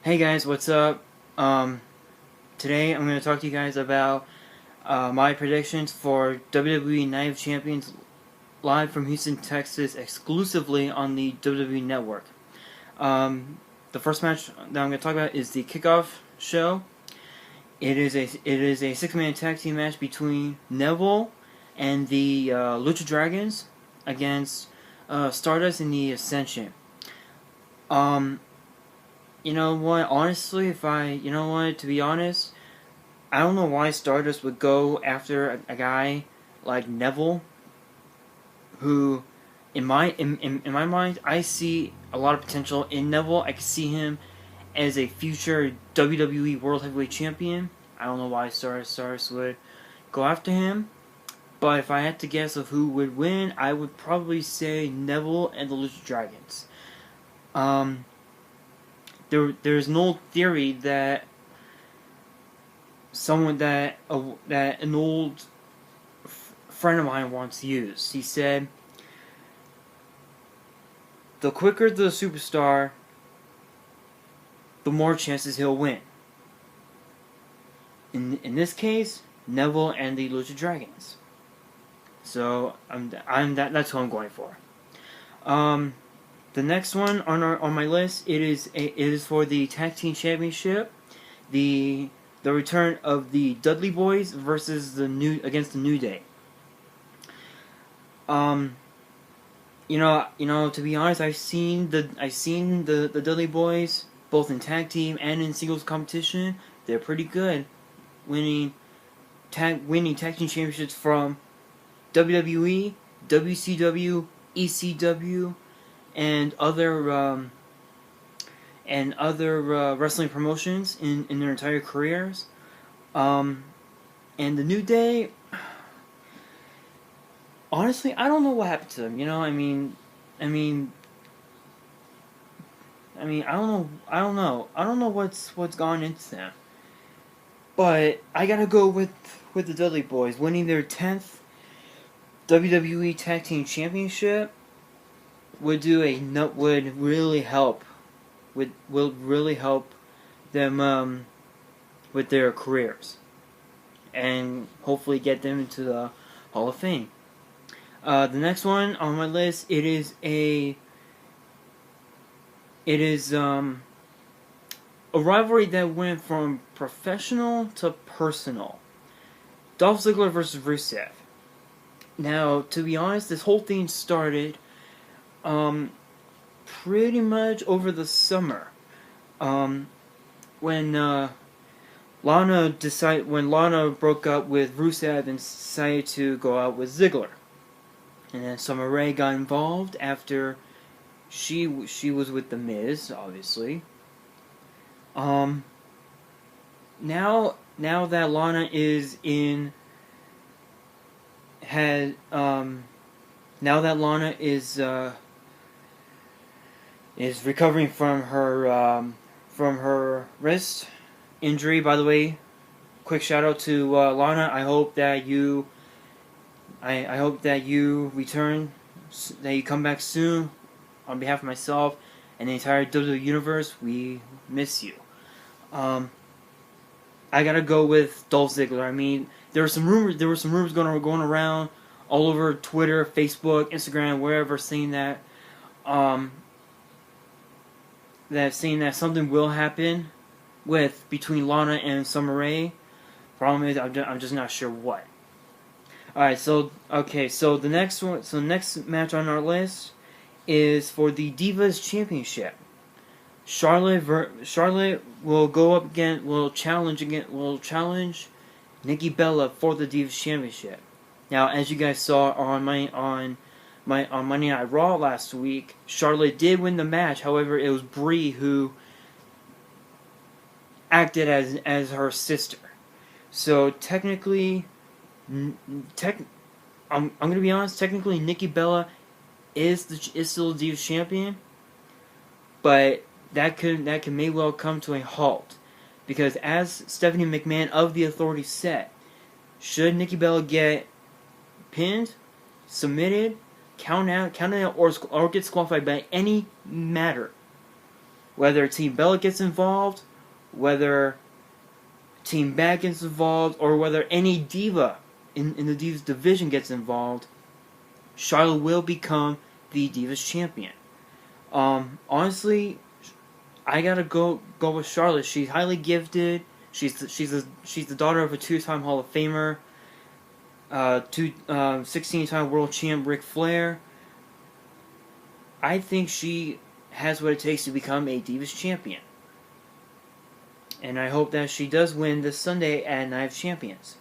Hey guys, what's up? Today I'm going to talk to you guys about my predictions for WWE Night of Champions live from Houston, Texas, exclusively on the WWE Network. The first match that I'm going to talk about is the kickoff show. It is a six-man tag team match between Neville and the Lucha Dragons against Stardust and the Ascension. You know what? Honestly, to be honest, I don't know why Stardust would go after a guy like Neville, who, in my mind, I see a lot of potential in Neville. I can see him as a future WWE World Heavyweight Champion. I don't know why Stardust would go after him, but if I had to guess of who would win, I would probably say Neville and the Lucha Dragons. Um, there's no theory that someone that an old friend of mine once used. He said, "The quicker the superstar, the more chances he'll win." In this case, Neville and the Lucha Dragons. So that's who I'm going for. The next one on my list, it is for the Tag Team Championship. The return of the Dudley Boys versus against the New Day. To be honest, I've seen the Dudley Boys both in tag team and in singles competition. They're pretty good, winning tag team championships from WWE, WCW, ECW, and other wrestling promotions in their entire careers. And the New Day, honestly, I don't know what happened to them. I don't know what's gone into them. But I gotta go with the Dudley Boys winning their 10th WWE Tag Team Championship would really help them with their careers and hopefully get them into the Hall of Fame. The next one on my list, it is a rivalry that went from professional to personal. Dolph Ziggler versus Rusev. Now, to be honest, this whole thing started pretty much over the summer, when Lana broke up with Rusev and decided to go out with Ziggler, and then Summer Rae got involved after she was with The Miz, obviously. Now that Lana is in had now that Lana is recovering from her wrist injury. By the way, quick shout out to Lana. I hope that you return, that you come back soon. On behalf of myself and the entire WWE universe, we miss you. I gotta go with Dolph Ziggler. I mean, there were some rumors going around all over Twitter, Facebook, Instagram, wherever, saying that saying that something will happen between Lana and Summer Rae. Problem is, I'm just not sure what. Alright, so the next match on our list is for the Divas Championship. Charlotte will challenge Nikki Bella for the Divas Championship. Now, as you guys saw on Monday Night Raw last week, Charlotte did win the match. However, it was Brie who acted as her sister. So technically, I'm gonna be honest. Technically, Nikki Bella is still the Divas Champion, but that may well come to a halt, because as Stephanie McMahon of The Authority said, should Nikki Bella get pinned, submitted, counted out, or get disqualified by any matter, whether Team Bella gets involved, whether Team Bad gets involved, or whether any diva in the Divas division gets involved, Charlotte will become the Divas champion. Honestly, I gotta go with Charlotte. She's highly gifted. She's the daughter of a 2-time Hall of Famer, 16-time world champ Ric Flair. I think she has what it takes to become a Divas champion. And I hope that she does win this Sunday at Night of Champions.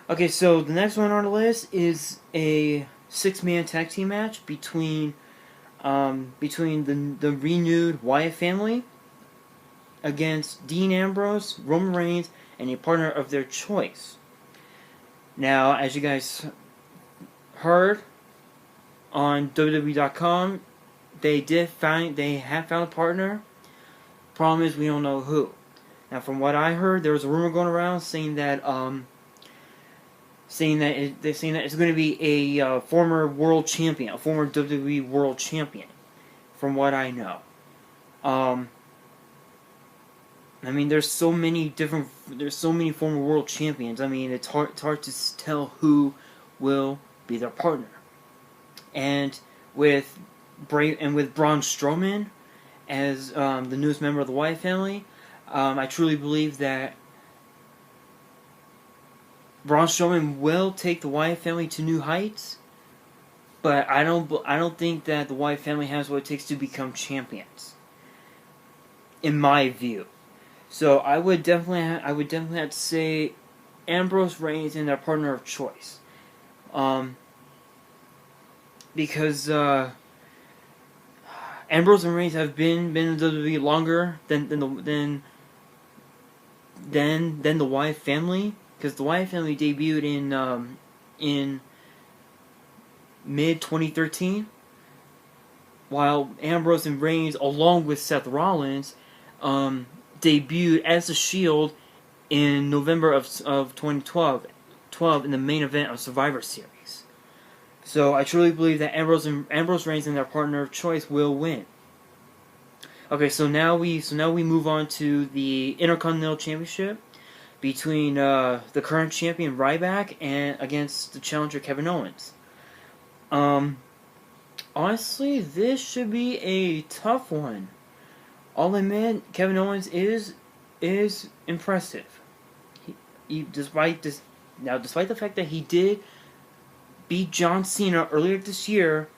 Okay, so the next one on the list is a 6-man tag team match between the renewed Wyatt family against Dean Ambrose, Roman Reigns, and a partner of their choice. Now, as you guys heard on WWE.com, they have found a partner. Problem is, we don't know who. Now, from what I heard, there was a rumor going around saying that it's going to be a former world champion, a former WWE world champion. From what I know, I mean, there's so many former world champions. I mean, it's hard to tell who will be their partner. And with Braun Strowman as the newest member of the Wyatt family, I truly believe that Braun Strowman will take the Wyatt family to new heights. But I don't think that the Wyatt family has what it takes to become champions, in my view. So I would definitely have to say Ambrose, Reigns, and their partner of choice. Because Ambrose and Reigns have been in the WWE longer than the Wyatt family, because the Wyatt family debuted in mid 2013, while Ambrose and Reigns, along with Seth Rollins, debuted as the Shield in November of 2012 in the main event of Survivor Series. So I truly believe that Ambrose Reigns and their partner of choice will win. Okay, so now we move on to the Intercontinental Championship between the current champion Ryback and against the challenger Kevin Owens. Honestly, this should be a tough one. I'll admit, Kevin Owens is impressive. Despite the fact that he did beat John Cena earlier this year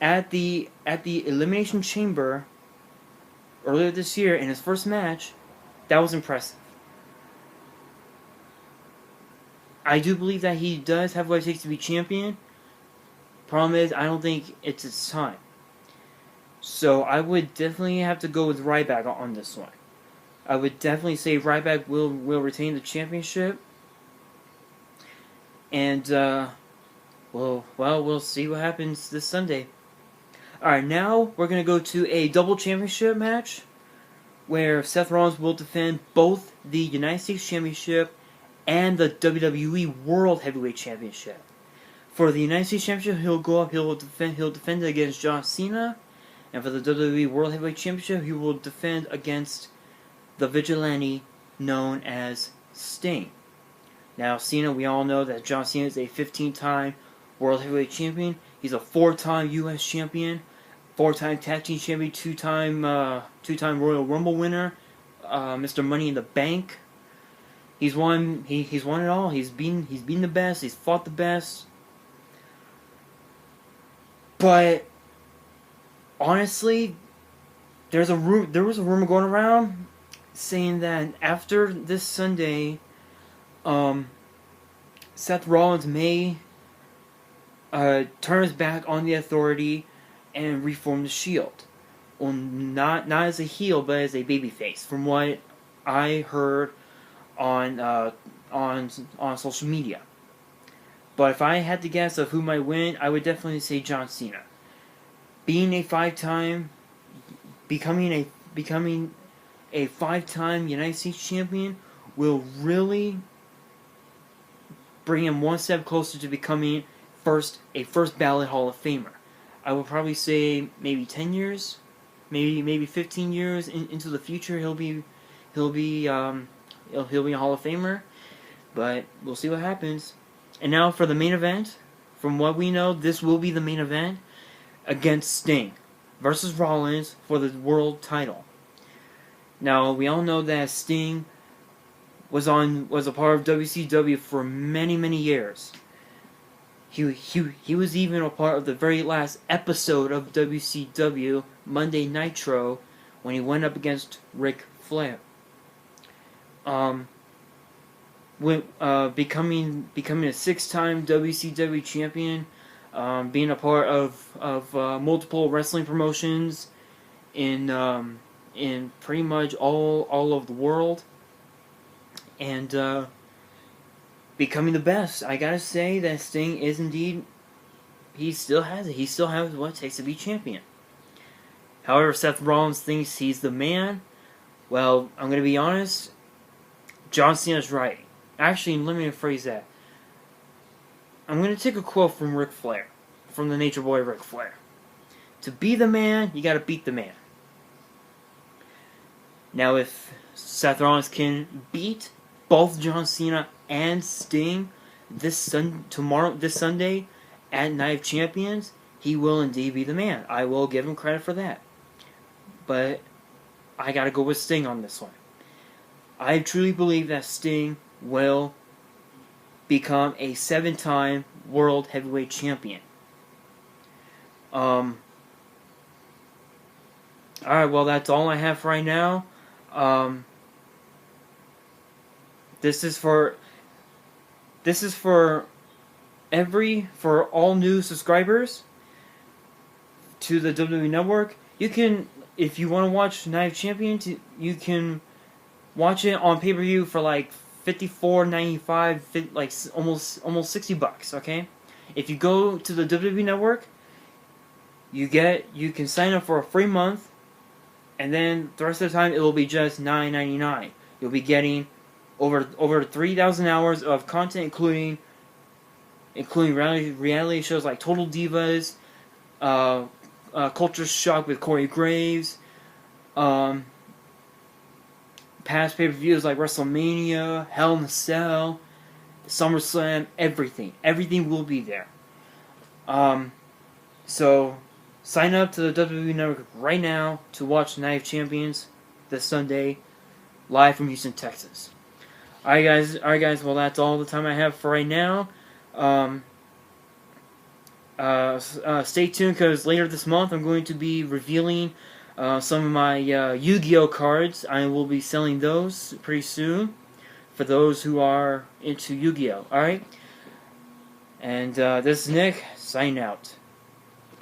at the Elimination Chamber earlier this year in his first match, that was impressive. I do believe that he does have what it takes to be champion. Problem is, I don't think it's his time. So I would definitely have to go with Ryback on this one. I would definitely say Ryback will retain the championship. And, we'll see what happens this Sunday. Alright, now we're going to go to a double championship match where Seth Rollins will defend both the United States Championship and the WWE World Heavyweight Championship. For the United States Championship, he'll defend it against John Cena, and for the WWE World Heavyweight Championship, he will defend against the vigilante known as Sting. Now, Cena, we all know that John Cena is a 15-time World Heavyweight Champion. He's a 4-time U.S. Champion, 4-time Tag Team Champion, 2-time Royal Rumble winner, Mr. Money in the Bank. He's won it all. He's been the best. He's fought the best. But honestly, there was a rumor going around saying that after this Sunday, Seth Rollins may turn his back on the Authority and reform the Shield. Well, not as a heel, but as a babyface. From what I heard on social media. But if I had to guess of who might win, I would definitely say John Cena. Being a 5-time, becoming a 5-time United States champion will really bring him one step closer to becoming a first ballot Hall of Famer. I would probably say maybe 10 years. maybe 15 years into the future, he'll be a Hall of Famer. But we'll see what happens. And now for the main event. From what we know, this will be the main event against Sting versus Rollins for the world title. Now we all know that Sting was a part of WCW for many years. He was even a part of the very last episode of WCW Monday Nitro when he went up against Ric Flair. Becoming a 6-time WCW champion, being a part of multiple wrestling promotions in pretty much all of the world, and becoming the best. I gotta say that Sting is indeed, he still has it. He still has what it takes to be champion. However, Seth Rollins thinks he's the man. Well, I'm gonna be honest. John Cena's right. Actually, let me rephrase that. I'm going to take a quote from Ric Flair, from the Nature Boy Ric Flair. To be the man, you got to beat the man. Now, if Seth Rollins can beat both John Cena and Sting this Sunday at Night of Champions, he will indeed be the man. I will give him credit for that. But I got to go with Sting on this one. I truly believe that Sting will become a 7-time World Heavyweight Champion. Alright, well, that's all I have for right now. This is for all new subscribers to the WWE Network. You can, if you want to watch Night of Champions, you can watch it on pay-per-view for like $54.95, like almost $60. Okay, if you go to the WWE Network, you can sign up for a free month, and then the rest of the time it will be just $9.99. You'll be getting over 3,000 hours of content, including reality shows like Total Divas, Culture Shock with Corey Graves, past pay-per-views like WrestleMania, Hell in a Cell, SummerSlam, everything. Everything will be there. So, sign up to the WWE Network right now to watch Night of Champions this Sunday, live from Houston, Texas. Alright guys, well that's all the time I have for right now. Stay tuned, because later this month I'm going to be revealing some of my Yu-Gi-Oh cards. I will be selling those pretty soon for those who are into Yu-Gi-Oh. Alright? And this is Nick, signing out.